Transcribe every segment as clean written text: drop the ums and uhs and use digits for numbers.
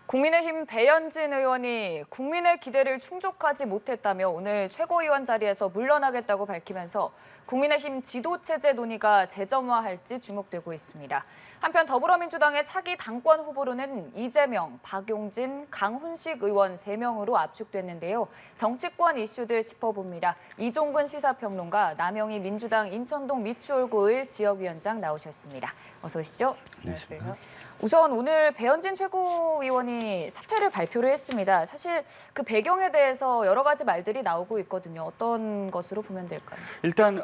국민의힘 배현진 의원이 국민의 기대를 충족하지 못했다며 오늘 최고위원 자리에서 물러나겠다고 밝히면서 국민의힘 지도체제 논의가 재점화할지 주목되고 있습니다. 한편 더불어민주당의 차기 당권 후보로는 이재명, 박용진, 강훈식 의원 3명으로 압축됐는데요. 정치권 이슈들 짚어봅니다. 이종근 시사평론가, 남영희 민주당 인천동 미추홀구을 지역위원장 나오셨습니다. 어서 오시죠. 안녕하십니까. 우선 오늘 배현진 최고위원이 사퇴를 발표를 했습니다. 사실 그 배경에 대해서 여러 가지 말들이 나오고 있거든요. 어떤 것으로 보면 될까요? 일단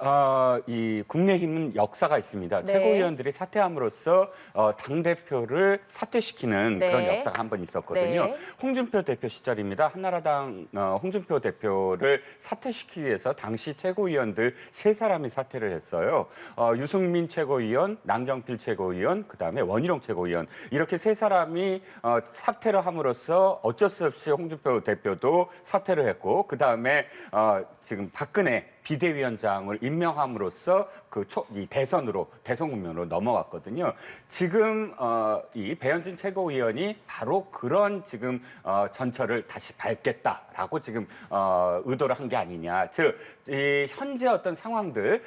이 국민의힘은 역사가 있습니다. 네. 최고위원들이 사퇴함으로써 당대표를 사퇴시키는 네. 그런 역사가 한 번 있었거든요. 네. 홍준표 대표 시절입니다. 한나라당 홍준표 대표를 사퇴시키기 위해서 당시 최고위원들 3사람이 사퇴를 했어요. 유승민 최고위원, 남경필 최고위원, 그다음에 원희룡 최고위원. 이렇게 3사람이 사퇴를 함으로써 어쩔 수 없이 홍준표 대표도 사퇴를 했고, 그다음에 지금 박근혜 비대위원장을 임명함으로써 이 대선 국면으로 넘어갔거든요. 지금 이 배현진 최고위원이 바로 그런 지금 전철을 다시 밟겠다라고 지금 의도를 한 게 아니냐. 즉, 이 현재 어떤 상황들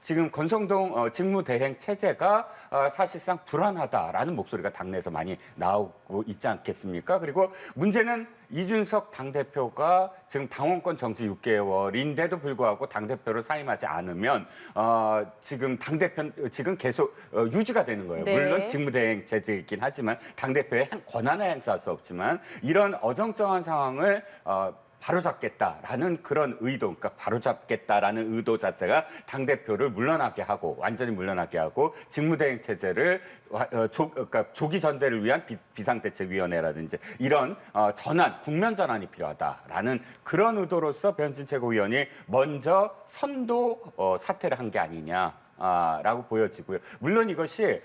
지금 권성동 직무대행 체제가 사실상 불안하다라는 목소리가 당내에서 많이 나오고 있지 않겠습니까? 그리고 문제는 이준석 당대표가 지금 당원권 정지 6개월인데도 불구하고 당대표를 사임하지 않으면 지금 지금 계속 유지가 되는 거예요. 네. 물론 직무대행 체제이긴 하지만 당대표의 권한을 행사할 수 없지만 이런 어정쩡한 상황을 바로잡겠다라는 그런 의도, 그러니까 바로잡겠다라는 의도 자체가 당대표를 물러나게 하고, 완전히 물러나게 하고, 직무대행 체제를, 그러니까 조기 전대를 위한 비상대책위원회라든지 이런 국면 전환이 필요하다라는 그런 의도로서 배현진 최고위원이 먼저 선도 사퇴를 한 게 아니냐. 라고 보여지고요. 물론 이것이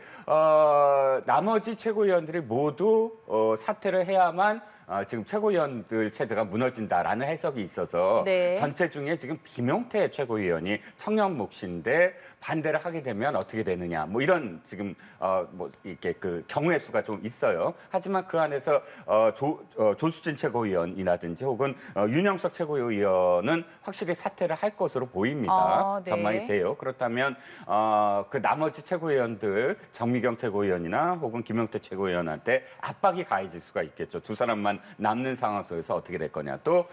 나머지 최고위원들이 모두 사퇴를 해야만 지금 최고위원들 체제가 무너진다라는 해석이 있어서 네. 전체 중에 지금 김용태 최고위원이 청년 몫인데 반대를 하게 되면 어떻게 되느냐, 뭐 이런 지금 뭐 이렇게 그 경우의 수가 좀 있어요. 하지만 그 안에서 조수진 최고위원이라든지 혹은 윤영석 최고위원은 확실히 사퇴를 할 것으로 보입니다. 네. 전망이 돼요. 그렇다면 그 나머지 최고위원들 정미경 최고위원이나 혹은 김용태 최고위원한테 압박이 가해질 수가 있겠죠. 두 사람만 남는 상황 속에서 어떻게 될 거냐. 또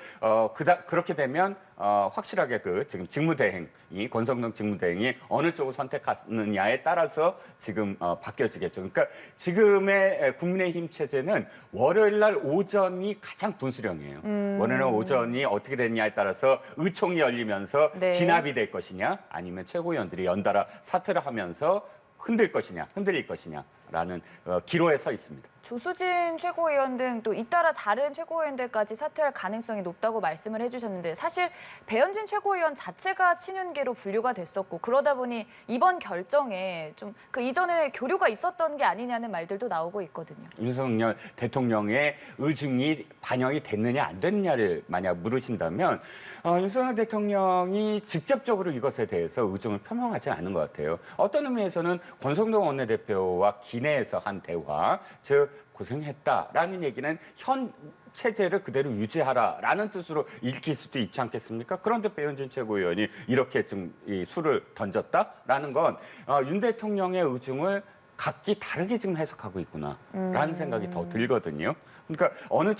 그렇게 되면 확실하게 지금 직무대행이 권성동 직무대행이 어느 쪽을 선택하느냐에 따라서 지금 바뀌어지겠죠. 그러니까 지금의 국민의힘 체제는 월요일 날 오전이 가장 분수령이에요. 월요일 날 오전이 어떻게 되느냐에 따라서 의총이 열리면서 네. 진압이 될 것이냐, 아니면 최고위원들이 연달아 사퇴를 하면서 흔들릴 것이냐라는 기로에 서 있습니다. 조수진 최고위원 등 또 잇따라 다른 최고위원들까지 사퇴할 가능성이 높다고 말씀을 해주셨는데, 사실 배현진 최고위원 자체가 친윤계로 분류가 됐었고, 그러다 보니 이번 결정에 좀 그 이전에 교류가 있었던 게 아니냐는 말들도 나오고 있거든요. 윤석열 대통령의 의중이 반영이 됐느냐 안 됐느냐를 만약 물으신다면 윤석열 대통령이 직접적으로 이것에 대해서 의중을 표명하지는 않은 것 같아요. 어떤 의미에서는 권성동 원내대표와 기내에서 한 대화, 즉 고생했다라는 얘기는 현 체제를 그대로 유지하라라는 뜻으로 읽힐 수도 있지 않겠습니까? 그런데 배현진 최고위원이 이렇게 좀 이 수를 던졌다라는 건 윤 대통령의 의중을 각기 다르게 지금 해석하고 있구나라는 생각이 더 들거든요. 그러니까 어느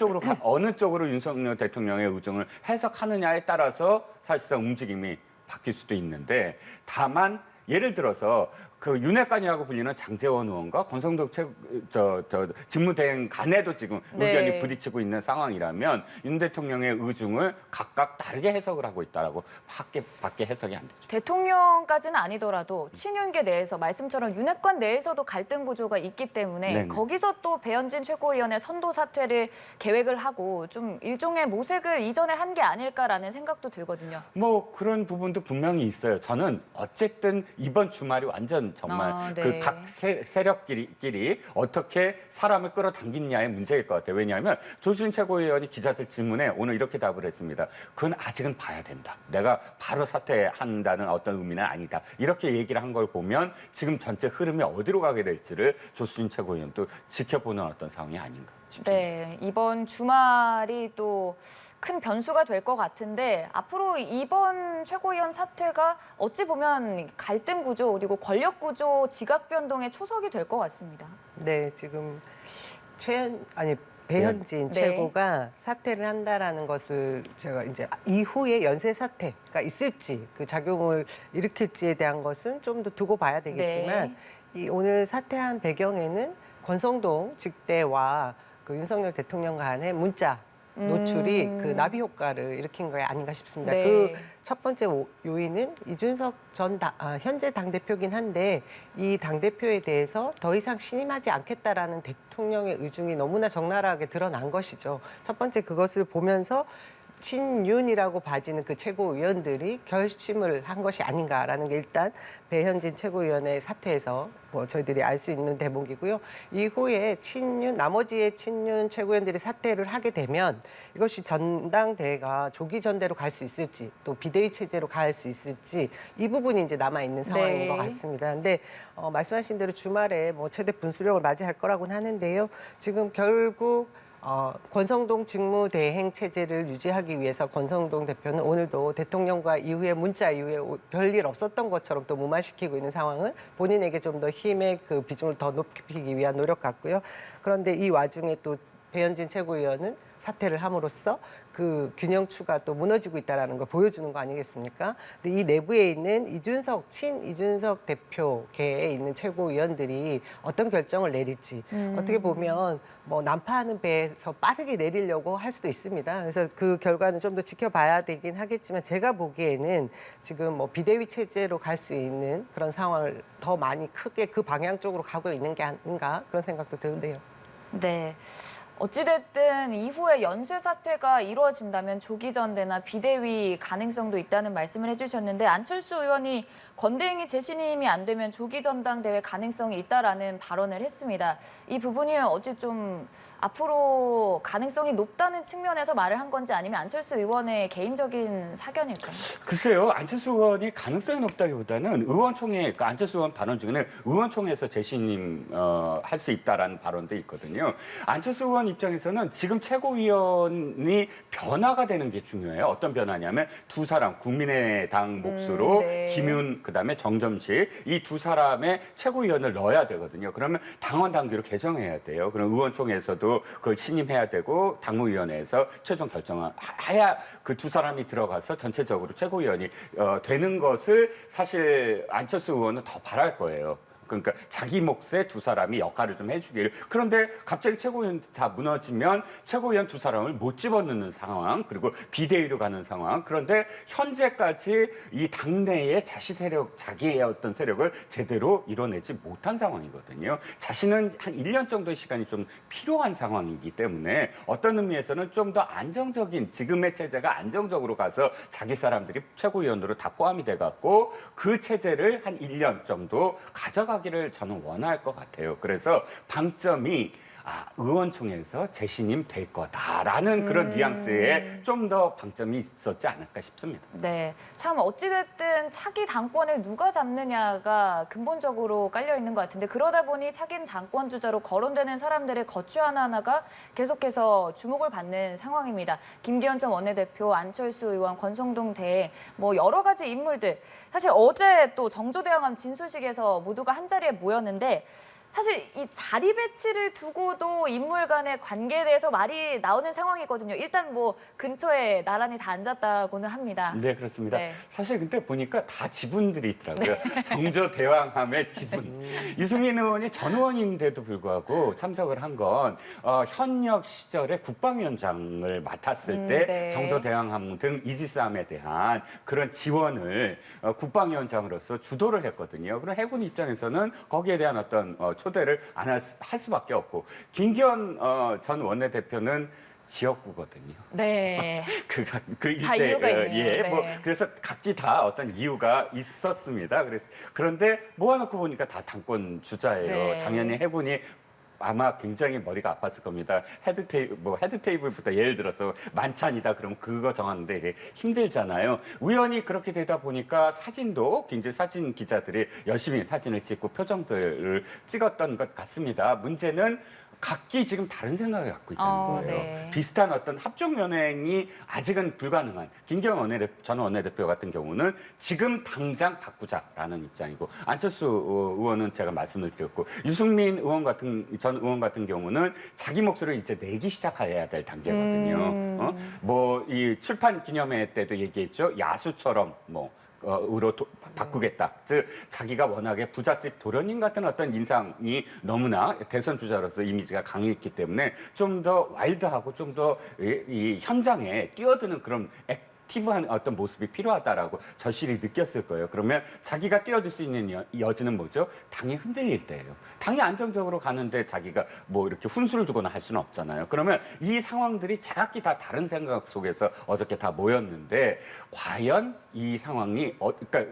쪽으로 윤석열 대통령의 의중을 해석하느냐에 따라서 사실상 움직임이 바뀔 수도 있는데, 다만 예를 들어서 그 윤핵관이라고 불리는 장제원 의원과 권성동 직무대행 간에도 지금 네. 의견이 부딪히고 있는 상황이라면 윤 대통령의 의중을 각각 다르게 해석을 하고 있다라고 밖에 해석이 안 되죠. 대통령까지는 아니더라도 친윤계 내에서 말씀처럼 윤핵관 내에서도 갈등 구조가 있기 때문에 네네. 거기서 또 배현진 최고위원의 선도 사퇴를 계획을 하고 좀 일종의 모색을 이전에 한 게 아닐까라는 생각도 들거든요. 뭐 그런 부분도 분명히 있어요. 저는 어쨌든 이번 주말이 완전 과연 정말 네. 그 각 세력끼리 어떻게 사람을 끌어당기느냐의 문제일 것 같아요. 왜냐하면 조수진 최고위원이 기자들 질문에 오늘 이렇게 답을 했습니다. 그건 아직은 봐야 된다. 내가 바로 사퇴한다는 어떤 의미는 아니다. 이렇게 얘기를 한 걸 보면 지금 전체 흐름이 어디로 가게 될지를 조수진 최고위원도 지켜보는 어떤 상황이 아닌가 싶습니다. 네, 이번 주말이 또 큰 변수가 될 것 같은데 앞으로 이번 최고위원 사퇴가 어찌 보면 갈등 구조 그리고 권력 구조 지각 변동의 초석이 될 것 같습니다. 네, 지금 배현진 네. 최고가 사퇴를 한다라는 것을 제가 이제 이후에 연쇄 사퇴가 있을지 그 작용을 일으킬지에 대한 것은 좀 더 두고 봐야 되겠지만 이 오늘 사퇴한 배경에는 권성동 직대와 그 윤석열 대통령 간의 문자 노출이 그 나비 효과를 일으킨 거 아닌가 싶습니다. 네. 그 첫 번째 요인은 이준석 현재 당대표긴 한데 이 당대표에 대해서 더 이상 신임하지 않겠다라는 대통령의 의중이 너무나 적나라하게 드러난 것이죠. 첫 번째 그것을 보면서 친윤이라고 봐지는 그 최고위원들이 결심을 한 것이 아닌가라는 게 일단 배현진 최고위원의 사퇴에서 저희들이 알 수 있는 대목이고요. 이후에 나머지의 친윤 최고위원들이 사퇴를 하게 되면 이것이 전당대회가 조기 전대로 갈 수 있을지 또 비대위 체제로 갈 수 있을지 이 부분이 이제 남아 있는 상황인 네. 것 같습니다. 근데 말씀하신 대로 주말에 최대 분수령을 맞이할 거라고는 하는데요. 지금 결국 권성동 직무대행 체제를 유지하기 위해서 권성동 대표는 오늘도 대통령과 이후에 문자 이후에 별일 없었던 것처럼 또 무마시키고 있는 상황은 본인에게 좀 더 힘의 그 비중을 더 높이기 위한 노력 같고요. 그런데 이 와중에 또 배현진 최고위원은 사퇴를 함으로써 그 균형추가 또 무너지고 있다는 걸 보여주는 거 아니겠습니까? 근데 이 내부에 있는 이준석 대표계에 있는 최고위원들이 어떤 결정을 내릴지 어떻게 보면 난파하는 배에서 빠르게 내리려고 할 수도 있습니다. 그래서 그 결과는 좀 더 지켜봐야 되긴 하겠지만 제가 보기에는 지금 비대위 체제로 갈 수 있는 그런 상황을 더 많이 크게 그 방향 쪽으로 가고 있는 게 아닌가 그런 생각도 드는데요. 네. 어찌됐든 이후에 연쇄 사퇴가 이루어진다면 조기 전대나 비대위 가능성도 있다는 말씀을 해주셨는데 안철수 의원이 건대행이 재신임이 안 되면 조기 전당대회 가능성이 있다라는 발언을 했습니다. 이 부분이 어찌 좀 앞으로 가능성이 높다는 측면에서 말을 한 건지 아니면 안철수 의원의 개인적인 사견일까요? 글쎄요, 안철수 의원이 가능성이 높다기보다는 의원총회, 안철수 의원 발언 중에는 의원총회에서 재신임 할 수 있다라는 발언도 있거든요. 안철수 의원 입장에서는 지금 최고위원이 변화가 되는 게 중요해요. 어떤 변화냐면 두 사람, 국민의당 몫으로 네. 김윤, 그다음에 정점식 이 두 사람의 최고위원을 넣어야 되거든요. 그러면 당원 당규를 개정해야 돼요. 그럼 의원총회에서도 그걸 신임해야 되고 당무위원회에서 최종 결정을 해야 그 두 사람이 들어가서 전체적으로 최고위원이 되는 것을 사실 안철수 의원은 더 바랄 거예요. 그러니까 자기 몫의 두 사람이 역할을 좀 해주길. 그런데 갑자기 최고위원 다 무너지면 최고위원 두 사람을 못 집어넣는 상황, 그리고 비대위로 가는 상황. 그런데 현재까지 이 당내의 자기의 어떤 세력을 제대로 이뤄내지 못한 상황이거든요. 자신은 한 1년 정도의 시간이 좀 필요한 상황이기 때문에 어떤 의미에서는 좀 더 안정적인 지금의 체제가 안정적으로 가서 자기 사람들이 최고위원으로 다 포함이 돼갖고 그 체제를 한 1년 정도 가져가기를 저는 원할 것 같아요. 그래서 방점이 의원총회에서 재신임 될 거다라는 그런 뉘앙스에 좀 더 방점이 있었지 않을까 싶습니다. 네, 참 어찌됐든 차기 당권을 누가 잡느냐가 근본적으로 깔려 있는 것 같은데 그러다 보니 차기 당권 주자로 거론되는 사람들의 거취 하나하나가 계속해서 주목을 받는 상황입니다. 김기현 전 원내대표, 안철수 의원, 권성동 대행 여러 가지 인물들. 사실 어제 또 정조대왕암 진수식에서 모두가 한 자리에 모였는데 사실 이 자리 배치를 두고도 인물 간의 관계에 대해서 말이 나오는 상황이거든요. 일단 근처에 나란히 다 앉았다고는 합니다. 네, 그렇습니다. 네. 사실 근데 보니까 다 지분들이 있더라고요. 정조대왕함의 지분. 유승민 의원이 전 의원인데도 불구하고 참석을 한 건 현역 시절에 국방위원장을 맡았을 때 네. 정조대왕함 등 이지스함에 대한 그런 지원을 국방위원장으로서 주도를 했거든요. 그럼 해군 입장에서는 거기에 대한 어떤 초대를 안 할 수밖에 없고 김기현 전 원내대표는 지역구거든요. 네. 그 다 일대 이유가 있네요. 예, 네. 뭐 그래서 각기 다 어떤 이유가 있었습니다. 그런데 모아놓고 보니까 다 당권 주자예요. 네. 당연히 해군이 아마 굉장히 머리가 아팠을 겁니다. 헤드 테이블부터 예를 들어서 만찬이다 그러면 그거 정하는데 이게 힘들잖아요. 우연히 그렇게 되다 보니까 사진도 굉장히 사진 기자들이 열심히 사진을 찍고 표정들을 찍었던 것 같습니다. 문제는 각기 지금 다른 생각을 갖고 있다는 거예요. 네. 비슷한 어떤 합종 연행이 아직은 불가능한 김기현 전 원내대표 같은 경우는 지금 당장 바꾸자라는 입장이고 안철수 의원은 제가 말씀을 드렸고 유승민 전 의원 같은 경우는 자기 목소리를 이제 내기 시작해야 될 단계거든요. 뭐 이 출판 기념회 때도 얘기했죠. 야수처럼 으로 바꾸겠다. 즉 자기가 워낙에 부잣집 도련님 같은 어떤 인상이 너무나 대선 주자로서 이미지가 강했기 때문에 좀 더 와일드하고 좀 더 이 현장에 뛰어드는 그런 액티브한 어떤 모습이 필요하다라고 절실히 느꼈을 거예요. 그러면 자기가 뛰어들 수 있는 여지는 뭐죠? 당이 흔들릴 때예요. 당이 안정적으로 가는데 자기가 뭐 이렇게 훈수를 두거나 할 수는 없잖아요. 그러면 이 상황들이 제각기 다 다른 생각 속에서 어저께 다 모였는데 과연 이 상황이 그러니까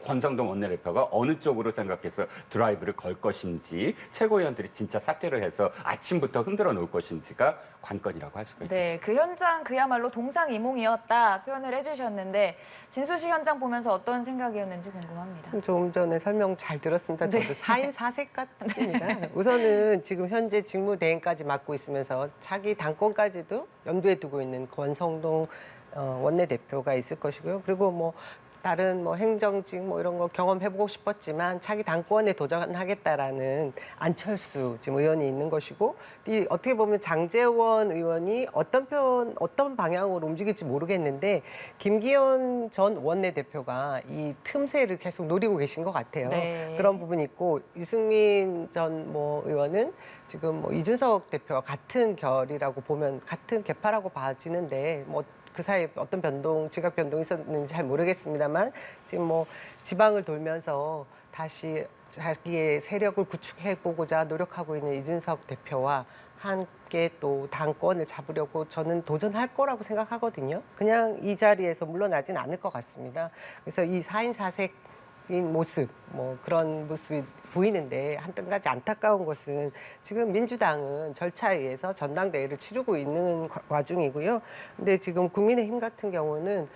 권성동 원내대표가 어느 쪽으로 생각해서 드라이브를 걸 것인지 최고위원들이 진짜 사퇴를 해서 아침부터 흔들어 놓을 것인지가 관건이라고 할 수가 있죠. 네, 그 현장 그야말로 동상이몽이었다 표현을 해주셨는데 진수 씨 현장 보면서 어떤 생각이었는지 궁금합니다. 좀 전에 설명 잘 들었습니다. 저도 네. 4인 4색 같습니다. 우선은 지금 현재 직무대행까지 맡고 있으면서 자기 당권까지도 염두에 두고 있는 권성동 원내대표가 있을 것이고요. 그리고 뭐 다른 뭐 행정직 뭐 이런 거 경험해보고 싶었지만 차기 당권에 도전하겠다라는 안철수 지금 의원이 있는 것이고, 이 어떻게 보면 장제원 의원이 어떤 방향으로 움직일지 모르겠는데 김기현 전 원내대표가 이 틈새를 계속 노리고 계신 것 같아요. 네. 그런 부분이 있고 유승민 전 의원은 지금 이준석 대표와 같은 결이라고 보면 같은 계파라고 봐지는데 그 사이에 어떤 지각 변동이 있었는지 잘 모르겠습니다만 지금 지방을 돌면서 다시 자기의 세력을 구축해보고자 노력하고 있는 이준석 대표와 함께 또 당권을 잡으려고 저는 도전할 거라고 생각하거든요. 그냥 이 자리에서 물러나진 않을 것 같습니다. 그래서 이 4인 4색인 모습, 그런 모습이 보이는데 한편 가지 안타까운 것은 지금 민주당은 절차에 의해서 전당대회를 치르고 있는 와중이고요. 근데 지금 국민의힘 같은 경우는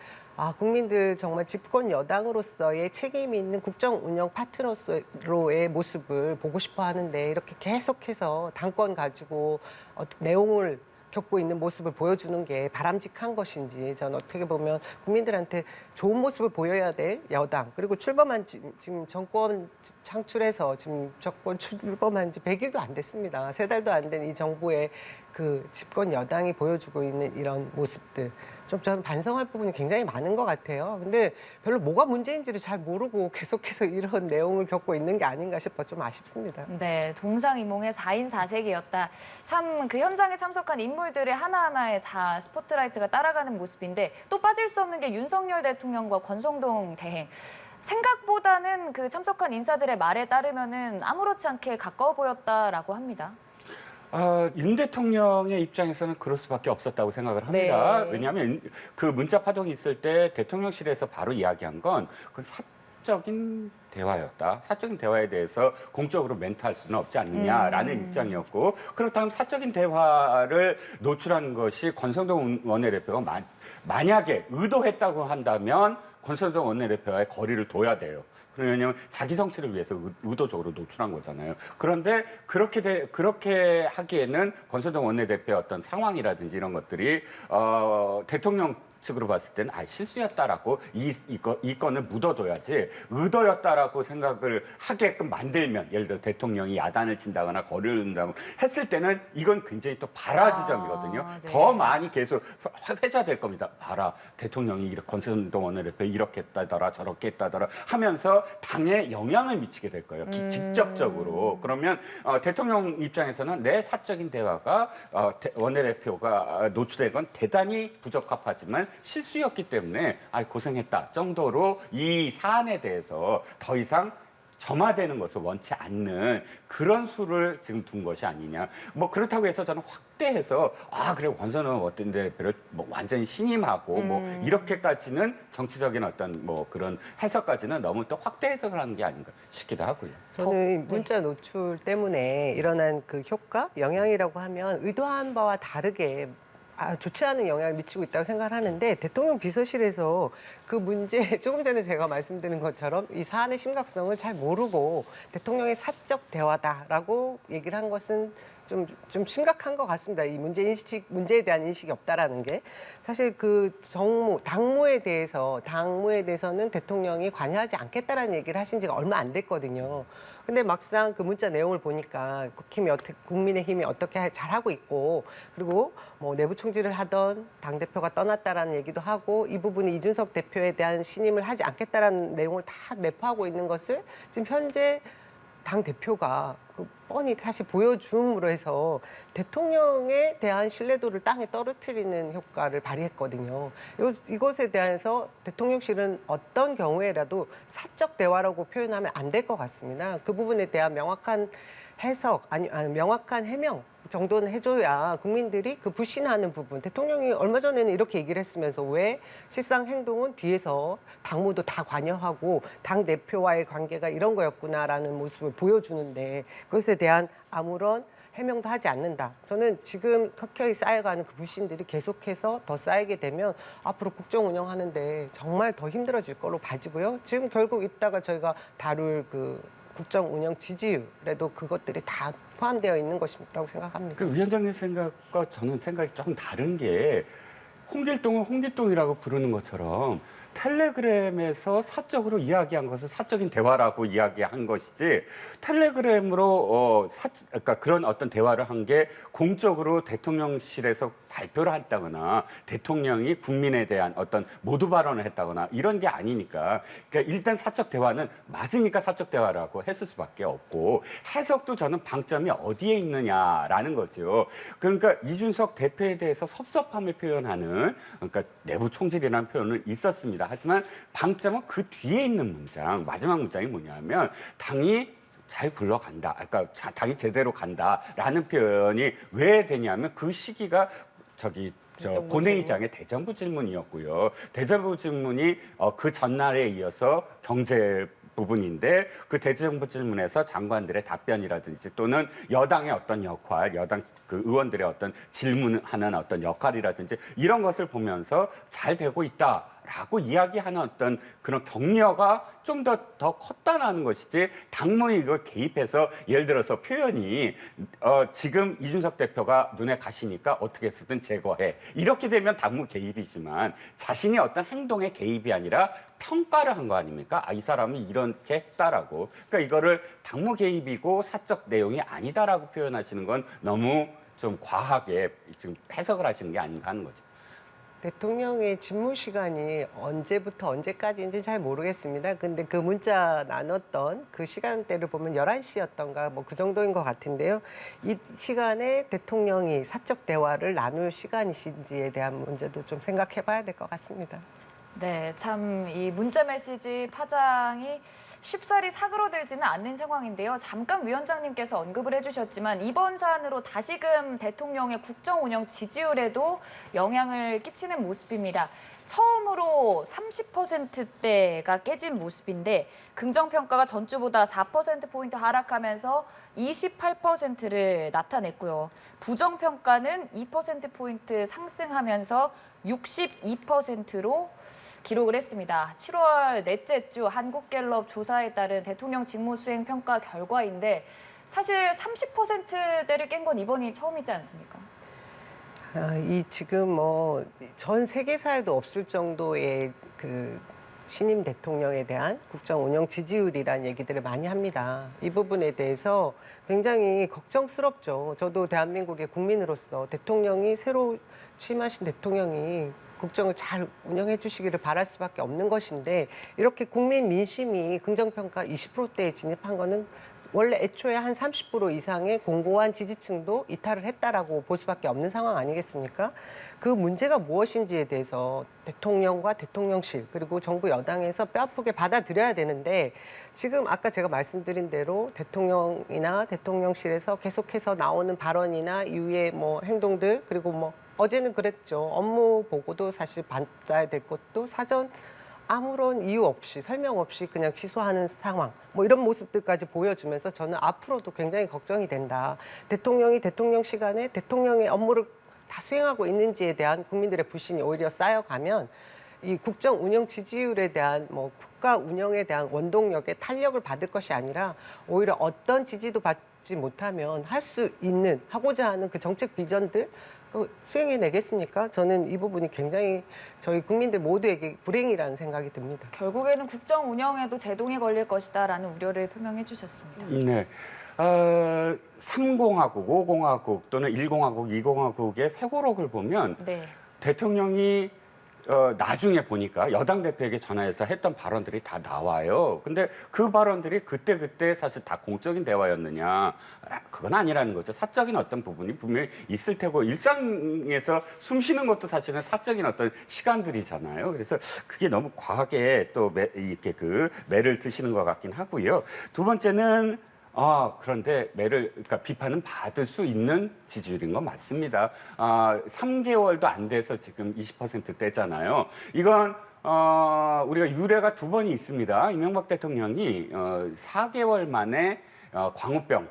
국민들 정말 집권 여당으로서의 책임이 있는 국정 운영 파트너로의 모습을 보고 싶어 하는데 이렇게 계속해서 당권 가지고 내용을 겪고 있는 모습을 보여주는 게 바람직한 것인지, 저는 어떻게 보면 국민들한테 좋은 모습을 보여야 될 여당, 그리고 지금 정권 창출해서 지금 정권 출범한 지 100일도 안 됐습니다. 3달도 안 된 이 정부의 그 집권 여당이 보여주고 있는 이런 모습들, 좀 저는 반성할 부분이 굉장히 많은 것 같아요. 근데 별로 뭐가 문제인지를 잘 모르고 계속해서 이런 내용을 겪고 있는 게 아닌가 싶어 좀 아쉽습니다. 네, 동상이몽의 4인 4색이었다. 참 그 현장에 참석한 인물들의 하나하나에 다 스포트라이트가 따라가는 모습인데 또 빠질 수 없는 게 윤석열 대통령과 권성동 대행. 생각보다는 그 참석한 인사들의 말에 따르면은 아무렇지 않게 가까워 보였다라고 합니다. 윤 대통령의 입장에서는 그럴 수밖에 없었다고 생각을 합니다. 네. 왜냐하면 그 문자 파동이 있을 때 대통령실에서 바로 이야기한 건 그 사적인 대화였다. 사적인 대화에 대해서 공적으로 멘트할 수는 없지 않느냐라는 입장이었고, 그렇다면 사적인 대화를 노출한 것이 권성동 원내대표가 만약에 의도했다고 한다면 권성동 원내대표와의 거리를 둬야 돼요. 왜냐하면 자기 정치를 위해서 의도적으로 노출한 거잖아요. 그런데 그렇게 하기에는 권성동 원내대표의 어떤 상황이라든지 이런 것들이 대통령 측으로 봤을 때는 실수였다라고 이 건을 묻어둬야지, 의도였다라고 생각을 하게끔 만들면, 예를 들어 대통령이 야단을 친다거나 거리를 둔다거나 했을 때는 이건 굉장히 또 발화 지점이거든요. 네. 더 많이 계속 회자될 겁니다. 봐라, 대통령이 권성동 원내대표 이렇게 했다더라 저렇게 했다더라 하면서 당에 영향을 미치게 될 거예요. 직접적으로. 그러면 대통령 입장에서는 내 사적인 대화가 원내대표가 노출된 건 대단히 부적합하지만 실수였기 때문에 고생했다 정도로 이 사안에 대해서 더 이상 점화되는 것을 원치 않는 그런 수를 지금 둔 것이 아니냐. 뭐 그렇다고 해서 저는 확대해서 그래 권선은 어떤데 뭐 완전히 신임하고 뭐 이렇게까지는 정치적인 어떤 뭐 그런 해석까지는 너무 또 확대 해석을 하는 게 아닌가 싶기도 하고요. 저는 문자 노출 때문에 일어난 그 효과, 영향이라고 하면 의도한 바와 다르게 좋지 않은 영향을 미치고 있다고 생각을 하는데 대통령 비서실에서 그 문제 조금 전에 제가 말씀드린 것처럼 이 사안의 심각성을 잘 모르고 대통령의 사적 대화다라고 얘기를 한 것은 좀 심각한 것 같습니다. 이 문제에 대한 인식이 없다라는 게 사실 그 당무에 대해서는 대통령이 관여하지 않겠다라는 얘기를 하신 지가 얼마 안 됐거든요. 근데 막상 그 문자 내용을 보니까 국민의힘이 어떻게 잘하고 있고 그리고 뭐 내부 총질을 하던 당대표가 떠났다라는 얘기도 하고 이 부분이 이준석 대표에 대한 신임을 하지 않겠다라는 내용을 다 내포하고 있는 것을 지금 현재 당대표가 뻔히 다시 보여줌으로 해서 대통령에 대한 신뢰도를 땅에 떨어뜨리는 효과를 발휘했거든요. 이것에 대해서 대통령실은 어떤 경우에라도 사적 대화라고 표현하면 안 될 것 같습니다. 그 부분에 대한 명확한 해석, 아니 명확한 해명 정도는 해줘야 국민들이 그 불신하는 부분. 대통령이 얼마 전에는 이렇게 얘기를 했으면서 왜 실상 행동은 뒤에서 당무도 다 관여하고 당대표와의 관계가 이런 거였구나라는 모습을 보여주는데 그것에 대한 아무런 해명도 하지 않는다. 저는 지금 켜켜이 쌓여가는 그 불신들이 계속해서 더 쌓이게 되면 앞으로 국정 운영하는데 정말 더 힘들어질 거로 봐지고요. 지금 결국 이따가 저희가 다룰 그 국정 운영 지지율에도 그것들이 다 포함되어 있는 것이라고 생각합니다. 그 위원장님 생각과 저는 생각이 조금 다른 게 홍길동을 홍길동이라고 부르는 것처럼 텔레그램에서 사적으로 이야기한 것을 사적인 대화라고 이야기한 것이지 텔레그램으로 그러니까 그런 어떤 대화를 한 게 공적으로 대통령실에서 발표를 했다거나 대통령이 국민에 대한 어떤 모두 발언을 했다거나 이런 게 아니니까 그러니까 일단 사적 대화는 맞으니까 사적 대화라고 했을 수밖에 없고 해석도 저는 방점이 어디에 있느냐라는 거죠. 그러니까 이준석 대표에 대해서 섭섭함을 표현하는 그러니까 내부 총질이라는 표현은 있었습니다. 하지만 방점은 그 뒤에 있는 문장, 마지막 문장이 뭐냐면 당이 잘 굴러간다. 그러니까 당이 제대로 간다라는 표현이 왜 되냐면 그 시기가 본회의장의 대정부 질문이었고요. 대정부 질문이 그 전날에 이어서 경제 부분인데 그 대정부 질문에서 장관들의 답변이라든지 또는 여당의 어떤 역할, 여당 그 의원들의 어떤 질문하는 어떤 역할이라든지 이런 것을 보면서 잘 되고 있다라고 이야기하는 어떤 그런 격려가 좀 더 컸다라는 것이지 당무에 이걸 개입해서 예를 들어서 표현이 지금 이준석 대표가 눈에 가시니까 어떻게 쓰든 제거해 이렇게 되면 당무 개입이지만 자신이 어떤 행동의 개입이 아니라 평가를 한 거 아닙니까? 이 사람이 이렇게 했다라고. 그러니까 이거를 당무 개입이고 사적 내용이 아니다라고 표현하시는 건 너무 좀 과하게 지금 해석을 하시는 게 아닌가 하는 거죠. 대통령의 집무 시간이 언제부터 언제까지인지 잘 모르겠습니다. 근데 그 문자 나눴던 그 시간대를 보면 11시였던가 뭐 그 정도인 것 같은데요. 이 시간에 대통령이 사적 대화를 나눌 시간이신지에 대한 문제도 좀 생각해 봐야 될 것 같습니다. 네, 참 이 문자 메시지 파장이 쉽사리 사그러들지는 않는 상황인데요. 잠깐 위원장님께서 언급을 해주셨지만 이번 사안으로 다시금 대통령의 국정 운영 지지율에도 영향을 끼치는 모습입니다. 처음으로 30%대가 깨진 모습인데 긍정평가가 전주보다 4%포인트 하락하면서 28%를 나타냈고요. 부정평가는 2%포인트 상승하면서 62%로 기록을 했습니다. 7월 넷째 주 한국갤럽 조사에 따른 대통령 직무수행 평가 결과인데 사실 30%대를 깬 건 이번이 처음이지 않습니까? 이 지금 뭐 전 세계사에도 없을 정도의 그 신임 대통령에 대한 국정 운영 지지율이라는 얘기들을 많이 합니다. 이 부분에 대해서 굉장히 걱정스럽죠. 저도 대한민국의 국민으로서 대통령이 새로 취임하신 대통령이 국정을 잘 운영해 주시기를 바랄 수밖에 없는 것인데 이렇게 국민 민심이 긍정평가 20%대에 진입한 거는 원래 애초에 한 30% 이상의 공고한 지지층도 이탈을 했다라고 볼 수밖에 없는 상황 아니겠습니까? 그 문제가 무엇인지에 대해서 대통령과 대통령실 그리고 정부 여당에서 뼈아프게 받아들여야 되는데 지금 아까 제가 말씀드린 대로 대통령이나 대통령실에서 계속해서 나오는 발언이나 이후의 뭐 행동들 그리고 뭐 어제는 그랬죠. 업무 보고도 사실 받아야 될 것도 사전 아무런 이유 없이 설명 없이 그냥 취소하는 상황 뭐 이런 모습들까지 보여주면서 저는 앞으로도 굉장히 걱정이 된다. 대통령이 대통령 시간에 대통령의 업무를 다 수행하고 있는지에 대한 국민들의 불신이 오히려 쌓여가면 이 국정 운영 지지율에 대한 뭐 국가 운영에 대한 원동력에 탄력을 받을 것이 아니라 오히려 어떤 지지도 받지 못하면 할 수 있는 하고자 하는 그 정책 비전들 수행해내겠습니까? 저는 이 부분이 굉장히 저희 국민들 모두에게 불행이라는 생각이 듭니다. 결국에는 국정 운영에도 제동이 걸릴 것이다라는 우려를 표명해 주셨습니다. 네. 3공화국, 5공화국 또는 1공화국, 2공화국의 회고록을 보면 네. 대통령이 나중에 보니까 여당 대표에게 전화해서 했던 발언들이 다 나와요. 근데 그 발언들이 그때 사실 다 공적인 대화였느냐. 그건 아니라는 거죠. 사적인 어떤 부분이 분명히 있을 테고 일상에서 숨 쉬는 것도 사실은 사적인 어떤 시간들이잖아요. 그래서 그게 너무 과하게 또 이렇게 그 매를 드시는 것 같긴 하고요. 두 번째는 그런데 그러니까 비판은 받을 수 있는 지지율인 건 맞습니다. 3개월도 안 돼서 지금 20%대잖아요. 이건, 우리가 유례가 2번이 있습니다. 이명박 대통령이 4개월 만에 광우병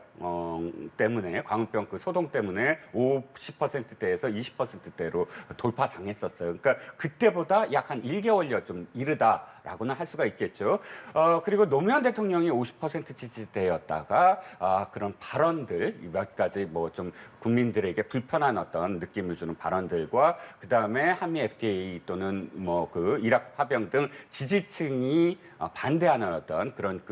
때문에 광우병 그 소동 때문에 50%대에서 20%대로 돌파당했었어요. 그러니까 그때보다 약 한 1개월여 좀 이르다라고는 할 수가 있겠죠. 그리고 노무현 대통령이 50% 지지대였다가 그런 발언들 몇 가지 뭐 좀 국민들에게 불편한 어떤 느낌을 주는 발언들과 그 다음에 한미 FTA 또는 뭐 그 이라크 파병 등 지지층이 반대하는 어떤 그런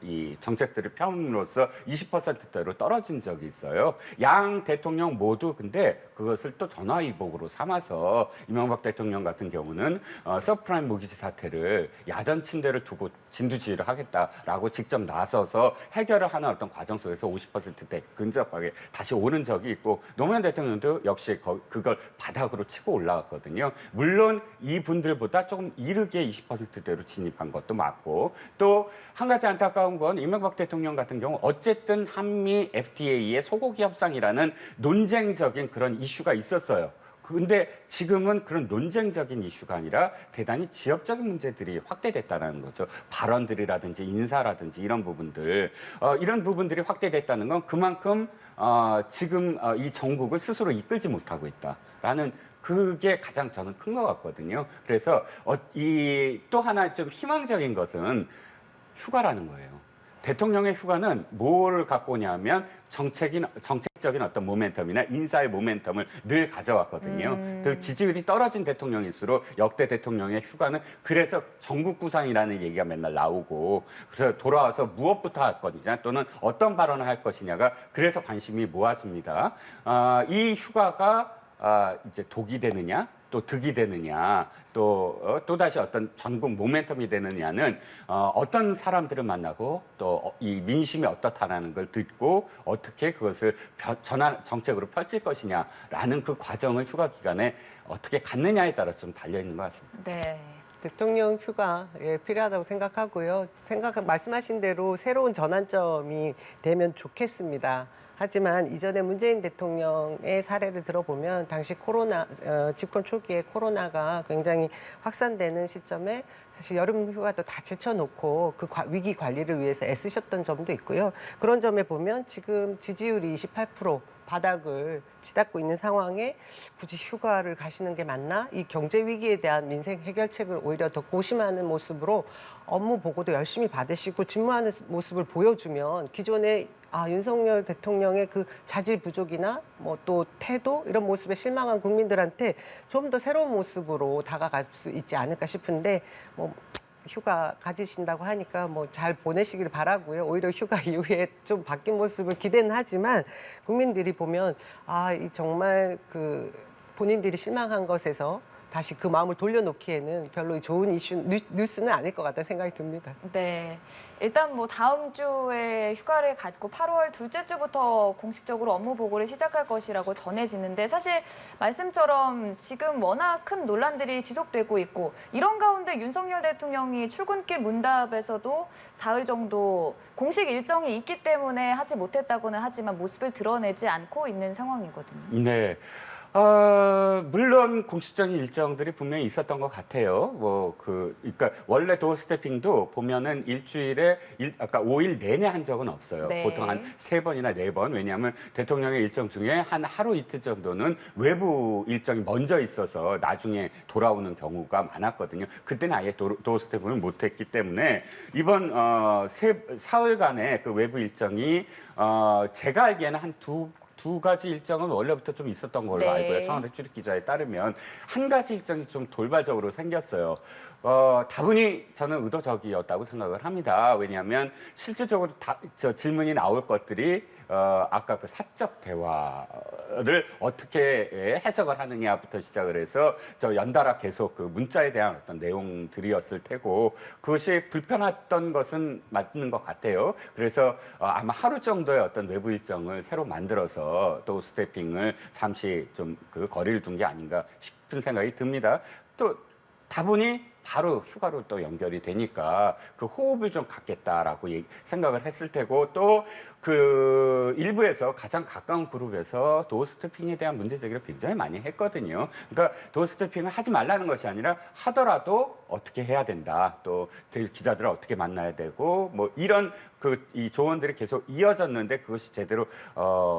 이 정책들을 펴음으로써 20%대로 떨어진 적이 있어요. 양 대통령 모두 근데 그것을 또 전화위복으로 삼아서 이명박 대통령 같은 경우는 서프라임 모기지 사태를 야전 침대를 두고 진두지휘를 하겠다라고 직접 나서서 해결을 하는 어떤 과정 속에서 50%대 근접하게 다시 오른 적이 있고 노무현 대통령도 역시 그걸 바닥으로 치고 올라갔거든요. 물론 이분들보다 조금 이르게 20%대로 진입한 것도 맞고 또 한 가지 안타까운 건 이명박 대통령 같은 경우 어쨌든 한미 FTA의 소고기 협상이라는 논쟁적인 그런 이슈가 있었어요. 근데 지금은 그런 논쟁적인 이슈가 아니라 대단히 지역적인 문제들이 확대됐다는 거죠. 발언들이라든지 인사라든지 이런 부분들. 이런 부분들이 확대됐다는 건 그만큼 지금 이 정국을 스스로 이끌지 못하고 있다라는 그게 가장 저는 큰 것 같거든요. 그래서 또 하나 좀 희망적인 것은 휴가라는 거예요. 대통령의 휴가는 뭘 갖고 오냐면 정책적인 어떤 모멘텀이나 인사의 모멘텀을 늘 가져왔거든요. 그 지지율이 떨어진 대통령일수록 역대 대통령의 휴가는 그래서 전국 구상이라는 얘기가 맨날 나오고 그래서 돌아와서 무엇부터 할 것이냐 또는 어떤 발언을 할 것이냐가 그래서 관심이 모아집니다. 이 휴가가 이제 독이 되느냐 또 득이 되느냐 또다시 어떤 전국 모멘텀이 되느냐는 어떤 사람들을 만나고 또 이 민심이 어떻다라는 걸 듣고 어떻게 그것을 정책으로 펼칠 것이냐라는 그 과정을 휴가 기간에 어떻게 갖느냐에 따라 좀 달려있는 것 같습니다. 네. 대통령 휴가 필요하다고 생각하고요. 말씀하신 대로 새로운 전환점이 되면 좋겠습니다. 하지만 이전에 문재인 대통령의 사례를 들어보면 당시 집권 초기에 코로나가 굉장히 확산되는 시점에 사실 여름 휴가도 다 제쳐놓고 그 위기 관리를 위해서 애쓰셨던 점도 있고요. 그런 점에 보면 지금 지지율이 28% 바닥을 치닫고 있는 상황에 굳이 휴가를 가시는 게 맞나? 이 경제 위기에 대한 민생 해결책을 오히려 더 고심하는 모습으로 업무 보고도 열심히 받으시고 직무하는 모습을 보여주면 기존에 윤석열 대통령의 그 자질 부족이나 뭐 또 태도 이런 모습에 실망한 국민들한테 좀 더 새로운 모습으로 다가갈 수 있지 않을까 싶은데 뭐 휴가 가지신다고 하니까 뭐 잘 보내시길 바라고요. 오히려 휴가 이후에 좀 바뀐 모습을 기대는 하지만 국민들이 보면 이 정말 그 본인들이 실망한 것에서 다시 그 마음을 돌려놓기에는 별로 좋은 뉴스는 아닐 것 같다는 생각이 듭니다. 네, 일단 뭐 다음 주에 휴가를 갖고 8월 둘째 주부터 공식적으로 업무 보고를 시작할 것이라고 전해지는데 사실 말씀처럼 지금 워낙 큰 논란들이 지속되고 있고 이런 가운데 윤석열 대통령이 출근길 문답에서도 사흘 정도 공식 일정이 있기 때문에 하지 못했다고는 하지만 모습을 드러내지 않고 있는 상황이거든요. 네. 물론 공식적인 일정들이 분명히 있었던 것 같아요. 그러니까 원래 도어 스태핑도 보면은 일주일에 아까 5일 내내 한 적은 없어요. 네. 보통 한 3번이나 4번. 왜냐하면 대통령의 일정 중에 한 하루 이틀 정도는 외부 일정이 먼저 있어서 나중에 돌아오는 경우가 많았거든요. 그때는 아예 도어 스태핑을 못했기 때문에 이번 사흘간의 그 외부 일정이 제가 알기에는 한 두 가지 일정은 원래부터 좀 있었던 걸로 네. 알고요. 청와대 출입 기자에 따르면 한 가지 일정이 좀 돌발적으로 생겼어요. 다분히 저는 의도적이었다고 생각을 합니다. 왜냐하면 실질적으로 질문이 나올 것들이 아까 그 사적 대화를 어떻게 해석을 하느냐부터 시작을 해서 연달아 계속 그 문자에 대한 어떤 내용들이었을 테고 그것이 불편했던 것은 맞는 것 같아요. 그래서 아마 하루 정도의 어떤 외부 일정을 새로 만들어서 또 스태핑을 잠시 좀 그 거리를 둔 게 아닌가 싶은 생각이 듭니다. 또 다분히 바로 휴가로 또 연결이 되니까 그 호흡을 좀 갖겠다라고 생각을 했을 테고 또 그 일부에서 가장 가까운 그룹에서 도어 스태핑에 대한 문제 제기를 굉장히 많이 했거든요. 그러니까 도어 스태핑을 하지 말라는 것이 아니라 하더라도 어떻게 해야 된다. 또 기자들을 어떻게 만나야 되고 뭐 이런 이 조언들이 계속 이어졌는데 그것이 제대로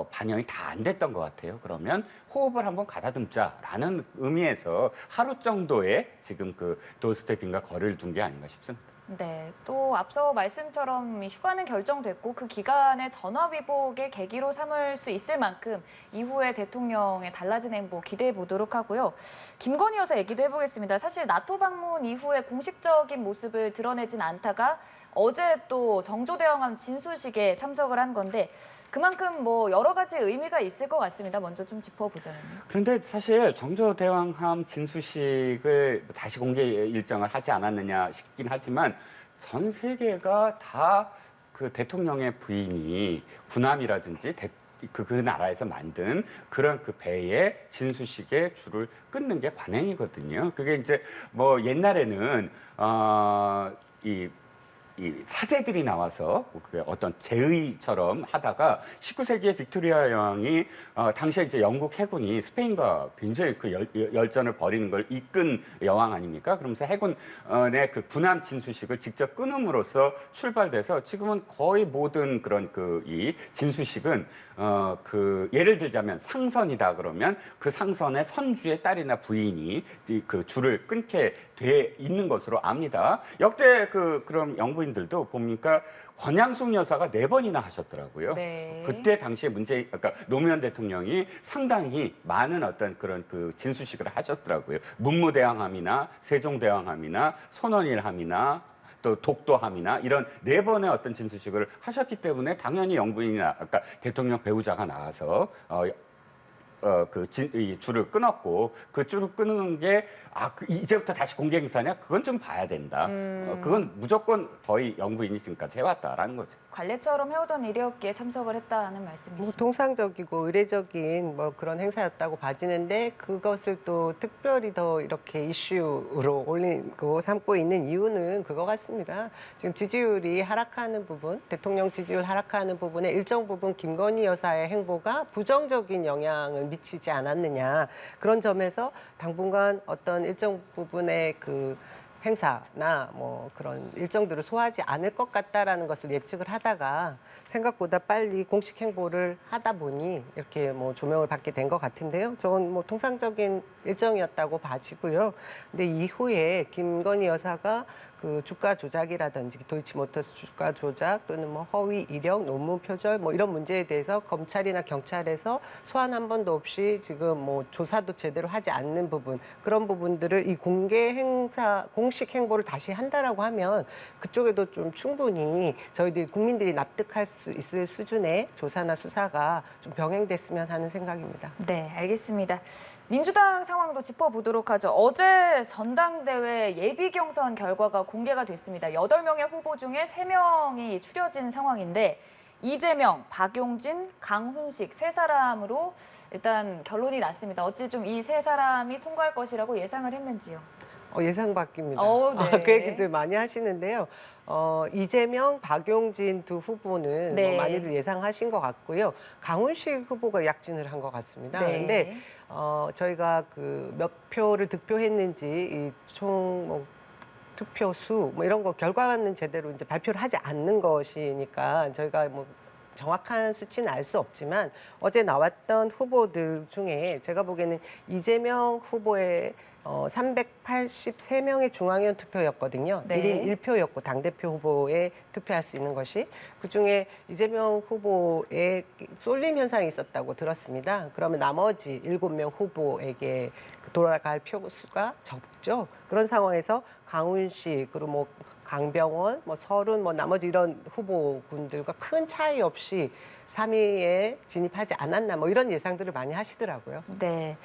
반영이 다 안 됐던 것 같아요. 그러면 호흡을 한번 가다듬자라는 의미에서 하루 정도의 지금 그 도어 스태핑과 거리를 둔 게 아닌가 싶습니다. 네, 또 앞서 말씀처럼 이 휴가는 결정됐고 그 기간에 전화위복의 계기로 삼을 수 있을 만큼 이후에 대통령의 달라진 행보 기대해 보도록 하고요. 김건희 여사 얘기도 해보겠습니다. 사실 나토 방문 이후에 공식적인 모습을 드러내진 않다가 어제 또 정조대왕암 진수식에 참석을 한 건데 그만큼 뭐 여러 가지 의미가 있을 것 같습니다. 먼저 좀 짚어보자면요. 그런데 사실 정조대왕암 진수식을 다시 공개 일정을 하지 않았느냐 싶긴 하지만 전 세계가 다 그 대통령의 부인이 군함이라든지 그 나라에서 만든 그런 그 배의 진수식의 줄을 끊는 게 관행이거든요. 그게 이제 뭐 옛날에는 이 사제들이 나와서 그 어떤 제의처럼 하다가 19세기에 빅토리아 여왕이 당시에 이제 영국 해군이 스페인과 굉장히 그 열전을 벌이는 걸 이끈 여왕 아닙니까? 그러면서 해군의 그 군함 진수식을 직접 끊음으로써 출발돼서 지금은 거의 모든 그런 이 진수식은 그 예를 들자면 상선이다 그러면 그 상선의 선주의 딸이나 부인이 그 줄을 끊게 돼 있는 것으로 압니다. 역대 그럼 영부인들도 보니까 권양숙 여사가 4번이나 하셨더라고요. 네. 그때 당시에 그러니까 노무현 대통령이 상당히 많은 어떤 그런 그 진수식을 하셨더라고요. 문무대왕함이나 세종대왕함이나 손원일함이나 또 독도함이나 이런 4번의 어떤 진수식을 하셨기 때문에 당연히 영부인이나 아까 대통령 배우자가 나와서 이 줄을 끊었고 그 줄을 끊는 게 이제부터 다시 공개 행사냐? 그건 좀 봐야 된다. 그건 무조건 거의 영부인이 지금까지 해왔다라는 거죠. 관례처럼 해오던 일이었기에 참석을 했다는 말씀이시죠. 뭐 통상적이고 의례적인 뭐 그런 행사였다고 봐지는데 그것을 또 특별히 더 이렇게 이슈로 삼고 있는 이유는 그거 같습니다. 지금 지지율이 하락하는 부분, 대통령 지지율 하락하는 부분에 일정 부분 김건희 여사의 행보가 부정적인 영향을 미치지 않았느냐. 그런 점에서 당분간 어떤 일정 부분의 그 행사나 뭐 그런 일정들을 소화하지 않을 것 같다라는 것을 예측을 하다가 생각보다 빨리 공식 행보를 하다 보니 이렇게 뭐 조명을 받게 된 것 같은데요. 저건 뭐 통상적인 일정이었다고 봐지고요. 근데 이후에 김건희 여사가 그 주가 조작이라든지 도이치모터스 주가 조작 또는 뭐 허위 이력, 논문 표절 뭐 이런 문제에 대해서 검찰이나 경찰에서 소환 한 번도 없이 지금 뭐 조사도 제대로 하지 않는 부분 그런 부분들을 이 공개 행사 공식 행보를 다시 한다라고 하면 그쪽에도 좀 충분히 저희들이 국민들이 납득할 수 있을 수준의 조사나 수사가 좀 병행됐으면 하는 생각입니다. 네, 알겠습니다. 민주당 상황도 짚어보도록 하죠. 어제 전당대회 예비 경선 결과가 공개가 됐습니다. 8명의 후보 중에 3명이 추려진 상황인데 이재명, 박용진, 강훈식 세 사람으로 일단 결론이 났습니다. 어찌 좀 이 세 사람이 통과할 것이라고 예상을 했는지요? 예상 바뀝니다. 네. 그 얘기들 많이 하시는데요. 이재명, 박용진 두 후보는 네. 뭐 많이들 예상하신 것 같고요. 강훈식 후보가 약진을 한 것 같습니다. 네. 그런데 저희가 그 몇 표를 득표했는지 총 투표 수 뭐 이런 거 결과는 제대로 이제 발표를 하지 않는 것이니까 저희가 뭐 정확한 수치는 알 수 없지만 어제 나왔던 후보들 중에 제가 보기에는 이재명 후보의 383명의 중앙위원 투표였거든요. 네. 1인 1표였고 당대표 후보에 투표할 수 있는 것이 그중에 이재명 후보에 쏠림 현상이 있었다고 들었습니다. 그러면 나머지 7명 후보에게 돌아갈 표 수가 적죠. 그런 상황에서 강훈식 그리고 뭐 강병원, 뭐 서른, 뭐 나머지 이런 후보군들과 큰 차이 없이 3위에 진입하지 않았나 뭐 이런 예상들을 많이 하시더라고요. 네,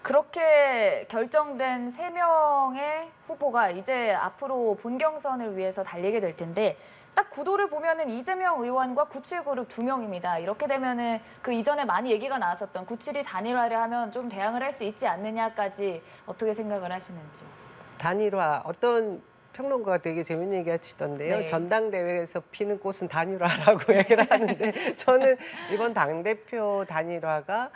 그렇게 결정된 3명의 후보가 이제 앞으로 본경선을 위해서 달리게 될 텐데 딱 구도를 보면은 이재명 의원과 97그룹 2명입니다. 이렇게 되면은 그 이전에 많이 얘기가 나왔었던 97이 단일화를 하면 좀 대항을 할 수 있지 않느냐까지 어떻게 생각을 하시는지. 단일화 어떤 평론가가 되게 재밌는 얘기 하시던데요. 네. 전당대회에서 피는 꽃은 단일화라고 얘기를 하는데 저는 이번 당대표 단일화가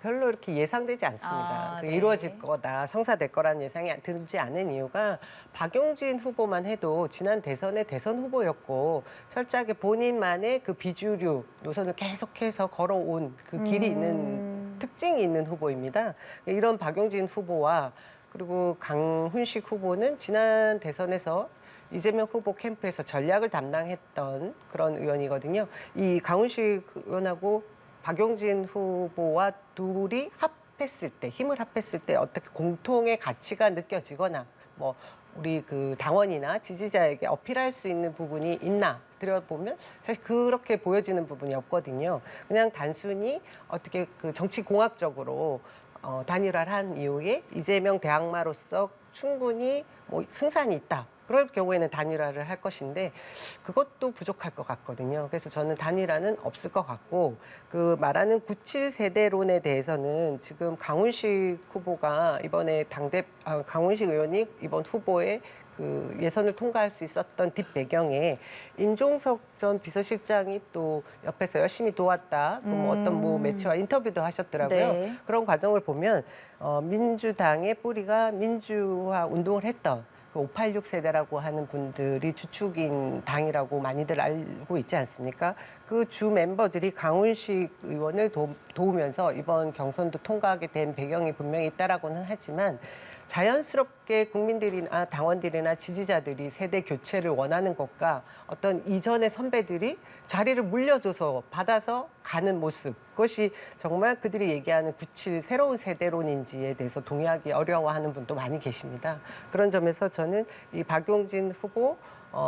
별로 이렇게 예상되지 않습니다. 네. 이루어질 거다, 성사될 거라는 예상이 들지 않은 이유가 박용진 후보만 해도 지난 대선의 대선 후보였고 철저하게 본인만의 그 비주류 노선을 계속해서 걸어온 그 길이 있는 특징이 있는 후보입니다. 이런 박용진 후보와 그리고 강훈식 후보는 지난 대선에서 이재명 후보 캠프에서 전략을 담당했던 그런 의원이거든요. 이 강훈식 의원하고 박용진 후보와 둘이 합했을 때, 힘을 합했을 때 어떻게 공통의 가치가 느껴지거나 뭐 우리 그 당원이나 지지자에게 어필할 수 있는 부분이 있나 들여보면 사실 그렇게 보여지는 부분이 없거든요. 그냥 단순히 어떻게 그 정치 공학적으로 단일화를 한 이후에 이재명 대항마로서 충분히 뭐 승산이 있다. 그럴 경우에는 단일화를 할 것인데 그것도 부족할 것 같거든요. 그래서 저는 단일화는 없을 것 같고 그 말하는 97 세대론에 대해서는 지금 강훈식 후보가 이번에 강훈식 의원이 이번 후보의 그 예선을 통과할 수 있었던 뒷배경에 임종석 전 비서실장이 또 옆에서 열심히 도왔다. 또 뭐 어떤 뭐 매체와 인터뷰도 하셨더라고요. 네. 그런 과정을 보면 민주당의 뿌리가 민주화 운동을 했던 그 586 세대라고 하는 분들이 주축인 당이라고 많이들 알고 있지 않습니까? 그 주 멤버들이 강훈식 의원을 도우면서 이번 경선도 통과하게 된 배경이 분명히 있다라고는 하지만 자연스럽게 국민들이나 당원들이나 지지자들이 세대 교체를 원하는 것과 어떤 이전의 선배들이 자리를 물려줘서 받아서 가는 모습 그것이 정말 그들이 얘기하는 97 새로운 세대론인지에 대해서 동의하기 어려워하는 분도 많이 계십니다. 그런 점에서 저는 이 박용진 후보,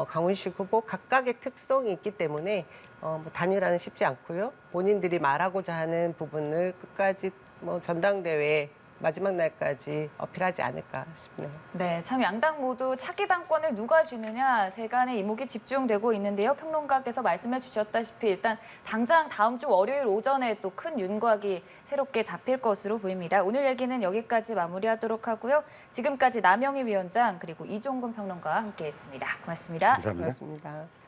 강훈식 후보 각각의 특성이 있기 때문에 뭐 단일화는 쉽지 않고요. 본인들이 말하고자 하는 부분을 끝까지 뭐 전당대회에 마지막 날까지 어필하지 않을까 싶네요. 네, 참 양당 모두 차기 당권을 누가 주느냐 세간의 이목이 집중되고 있는데요. 평론가께서 말씀해 주셨다시피 일단 당장 다음 주 월요일 오전에 또 큰 윤곽이 새롭게 잡힐 것으로 보입니다. 오늘 얘기는 여기까지 마무리하도록 하고요. 지금까지 남영희 위원장 그리고 이종근 평론가와 함께했습니다. 고맙습니다. 감사합니다. 고맙습니다.